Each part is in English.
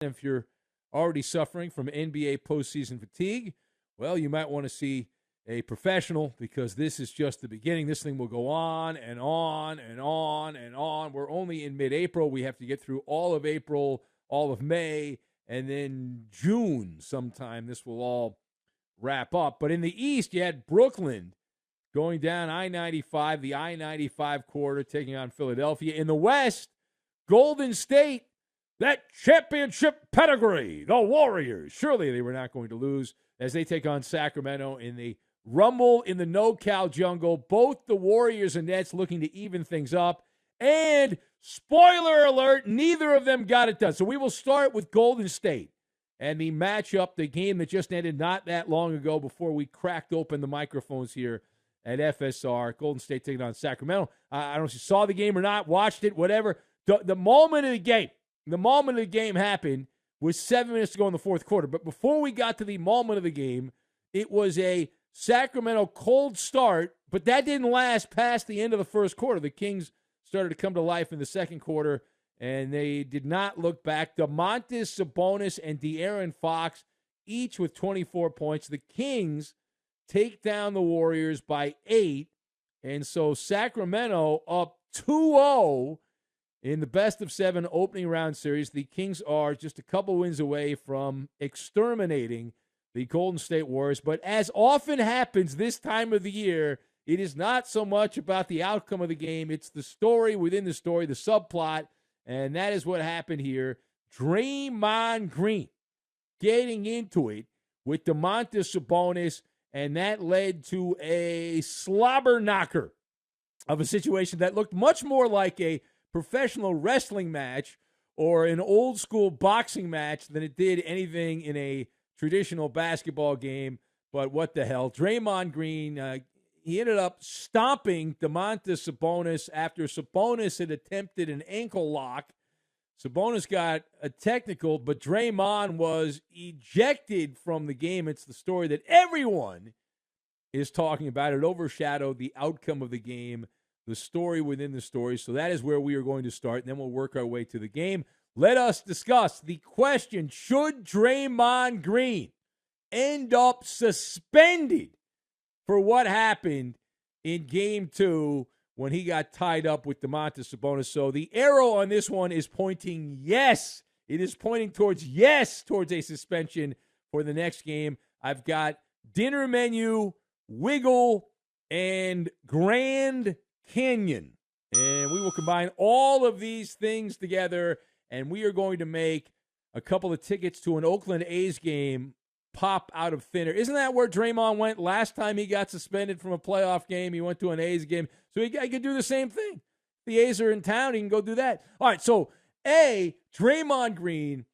If you're already suffering from NBA postseason fatigue, well, you might want to see a professional because this is just the beginning. This thing will go on and on and on and on. We're only in mid-April. We have to get through all of April, all of May, and then June sometime. This will all wrap up. But in the East, you had Brooklyn going down I-95, the I-95 corridor, taking on Philadelphia. In the West, Golden State, that championship pedigree, the Warriors. Surely they were not going to lose as they take on Sacramento in the Rumble in the no-cal jungle. Both the Warriors and Nets looking to even things up. And spoiler alert, neither of them got it done. So we will start with Golden State and the matchup, the game that just ended not that long ago before we cracked open the microphones here at FSR. Golden State taking on Sacramento. I don't know if you saw the game or not, watched it, whatever. The moment of the game happened was 7 minutes to go in the fourth quarter. But before we got to the moment of the game, it was a Sacramento cold start, but that didn't last past the end of the first quarter. The Kings started to come to life in the second quarter, and they did not look back. Domantas Sabonis and De'Aaron Fox, each with 24 points. The Kings take down the Warriors by 8, and so Sacramento up 2-0 in the best-of-7 opening round series. The Kings are just a couple wins away from exterminating the Golden State Warriors. But as often happens this time of the year, it is not so much about the outcome of the game. It's the story within the story, the subplot, and that is what happened here. Draymond Green getting into it with Domantas Sabonis, and that led to a slobber knocker of a situation that looked much more like a professional wrestling match or an old school boxing match than it did anything in a traditional basketball game. But what the hell? Draymond Green, he ended up stomping Domantas Sabonis after Sabonis had attempted an ankle lock. Sabonis got a technical, but Draymond was ejected from the game. It's the story that everyone is talking about. It overshadowed the outcome of the game, the story within the story. So that is where we are going to start, and then we'll work our way to the game. Let us discuss the question, should Draymond Green end up suspended for what happened in Game 2 when he got tied up with Domantas Sabonis? So the arrow on this one is pointing yes. It is pointing towards yes, towards a suspension for the next game. I've got dinner menu, wiggle, and Grand Canyon. And we will combine all of these things together, and we are going to make a couple of tickets to an Oakland A's game pop out of thin air. Isn't that where Draymond went last time he got suspended from a playoff game? He went to an A's game. So he could do the same thing. The A's are in town. He can go do that. All right, so Draymond Green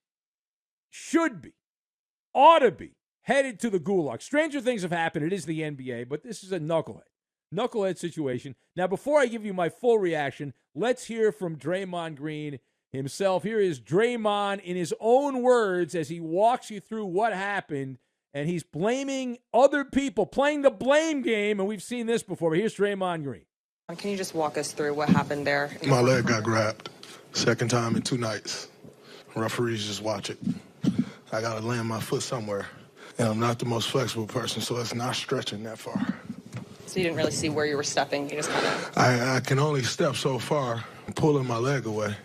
ought to be headed to the gulag. Stranger things have happened. It is the NBA, but this is a knucklehead situation. Now, before I give you my full reaction, let's hear from Draymond Green himself. Here is Draymond in his own words as he walks you through what happened, and he's blaming other people, playing the blame game, and we've seen this before. But here's Draymond Green. Can you just walk us through what happened there? My leg got grabbed. Second time in 2 nights. Referees just watch it. I got to land my foot somewhere. And I'm not the most flexible person, so it's not stretching that far. So you didn't really see where you were stepping? You just kind of... I can only step so far, pulling my leg away.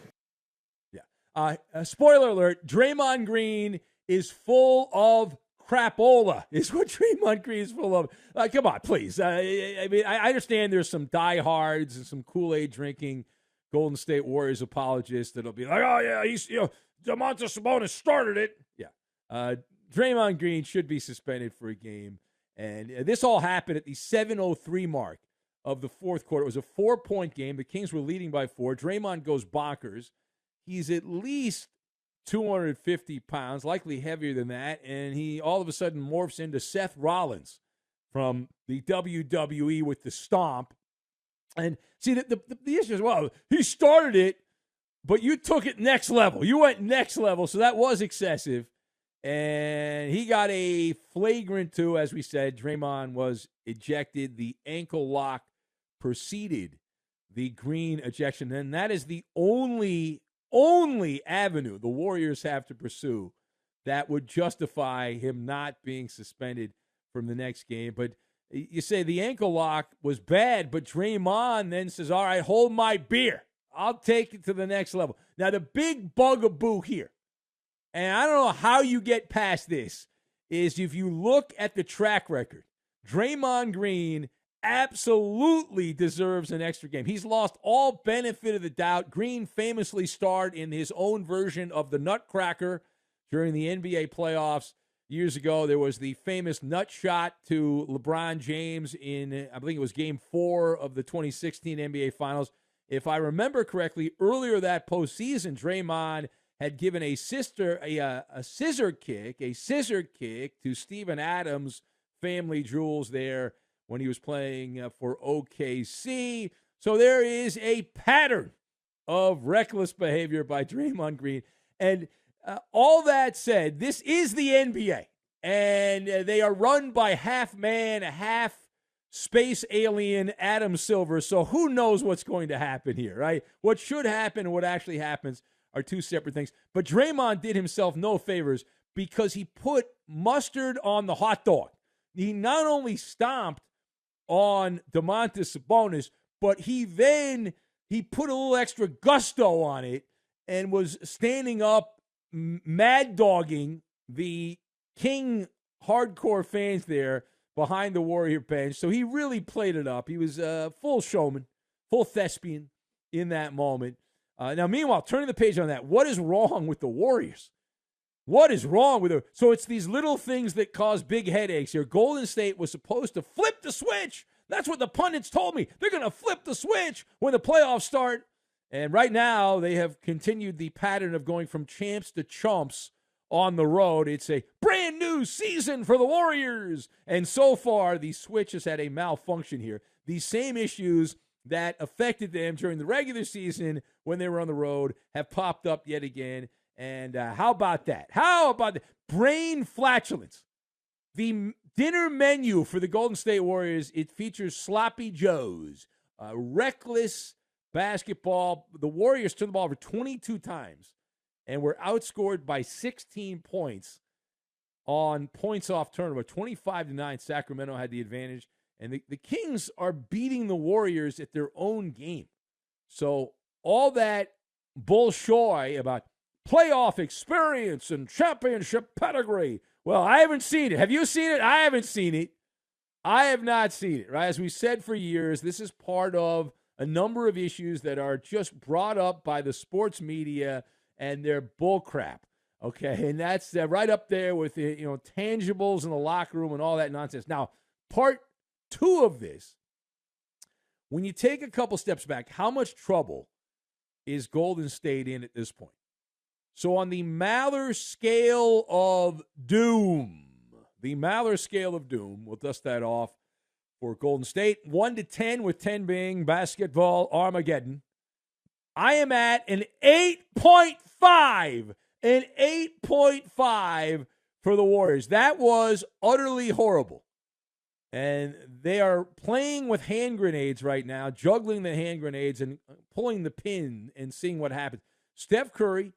Yeah. Spoiler alert, Draymond Green is full of crapola, is what Draymond Green is full of. Come on, please. I mean, I understand there's some diehards and some Kool-Aid drinking Golden State Warriors apologists that'll be like, oh, yeah, Domantas Sabonis started it. Yeah. Draymond Green should be suspended for a game. And this all happened at the 7:03 mark of the fourth quarter. It was a 4-point game. The Kings were leading by 4. Draymond goes bonkers. He's at least 250 pounds, likely heavier than that, and he all of a sudden morphs into Seth Rollins from the WWE with the Stomp. And see, the issue is, well, he started it, but you took it next level. You went next level, so that was excessive. And he got a flagrant 2, as we said. Draymond was ejected. The ankle lock preceded the Green ejection. And that is the only only avenue the Warriors have to pursue that would justify him not being suspended from the next game. But you say the ankle lock was bad, but Draymond then says, all right, hold my beer. I'll take it to the next level. Now, the big bugaboo here, and I don't know how you get past this, is if you look at the track record, Draymond Green absolutely deserves an extra game. He's lost all benefit of the doubt. Green famously starred in his own version of the Nutcracker during the NBA playoffs years ago. There was the famous nut shot to LeBron James in, I believe it was Game 4 of the 2016 NBA Finals. If I remember correctly, earlier that postseason, Draymond had given a scissor kick to Steven Adams' family jewels there when he was playing for OKC. So there is a pattern of reckless behavior by Draymond Green. And all that said, this is the NBA, and they are run by half-man, half-space alien Adam Silver, so who knows what's going to happen here, right? What should happen and what actually happens are two separate things. But Draymond did himself no favors because he put mustard on the hot dog. He not only stomped on Domantas Sabonis, but he put a little extra gusto on it and was standing up, mad dogging the King hardcore fans there behind the Warrior bench. So he really played it up. He was a full showman, full thespian in that moment. Now, meanwhile, turning the page on that, what is wrong with the Warriors? What is wrong with them? So it's these little things that cause big headaches here. Golden State was supposed to flip the switch. That's what the pundits told me. They're going to flip the switch when the playoffs start. And right now, they have continued the pattern of going from champs to chumps on the road. It's a brand new season for the Warriors. And so far, the switch has had a malfunction here. These same issues that affected them during the regular season when they were on the road have popped up yet again. And how about that? How about that? Brain flatulence. The dinner menu for the Golden State Warriors, it features sloppy joes, reckless basketball. The Warriors turned the ball over 22 times and were outscored by 16 points on points off turnover. 25-9, Sacramento had the advantage. And the Kings are beating the Warriors at their own game. So all that bullshit about playoff experience and championship pedigree, well, I haven't seen it. Have you seen it? I haven't seen it. I have not seen it, right? As we said for years, this is part of a number of issues that are just brought up by the sports media, and they're bullcrap, okay? And that's right up there with the tangibles in the locker room and all that nonsense. Now, part two of this, when you take a couple steps back, how much trouble is Golden State in at this point? So on the Maller scale of doom, we'll dust that off for Golden State, 1 to 10, with 10 being basketball Armageddon. I am at an 8.5, an 8.5 for the Warriors. That was utterly horrible. And they are playing with hand grenades right now, juggling the hand grenades and pulling the pin and seeing what happens. Steph Curry,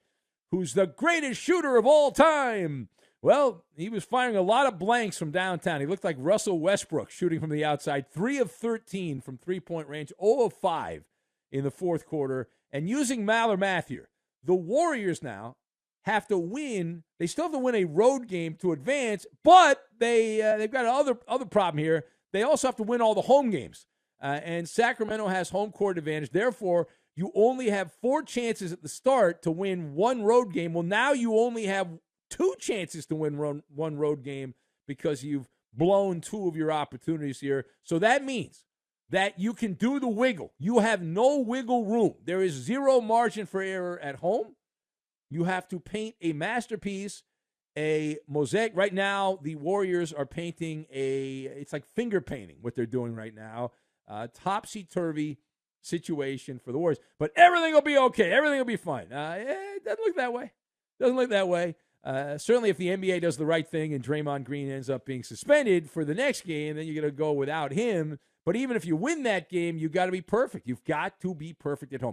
who's the greatest shooter of all time, well, he was firing a lot of blanks from downtown. He looked like Russell Westbrook shooting from the outside. 3 of 13 from three-point range, 0 of 5 in the fourth quarter. And using Maller math here, the Warriors now have to win. They still have to win a road game to advance, but they've got other problem here. They also have to win all the home games. And Sacramento has home court advantage. Therefore, you only have 4 chances at the start to win one road game. Well, now you only have 2 chances to win one road game because you've blown 2 of your opportunities here. So that means that you can do the wiggle. You have no wiggle room. There is 0 margin for error at home. You have to paint a masterpiece, a mosaic. Right now, the Warriors are painting it's like finger painting, what they're doing right now. Topsy-turvy situation for the Warriors. But everything will be okay. Everything will be fine. It doesn't look that way. Certainly if the NBA does the right thing and Draymond Green ends up being suspended for the next game, then you're going to go without him. But even if you win that game, you've got to be perfect. You've got to be perfect at home.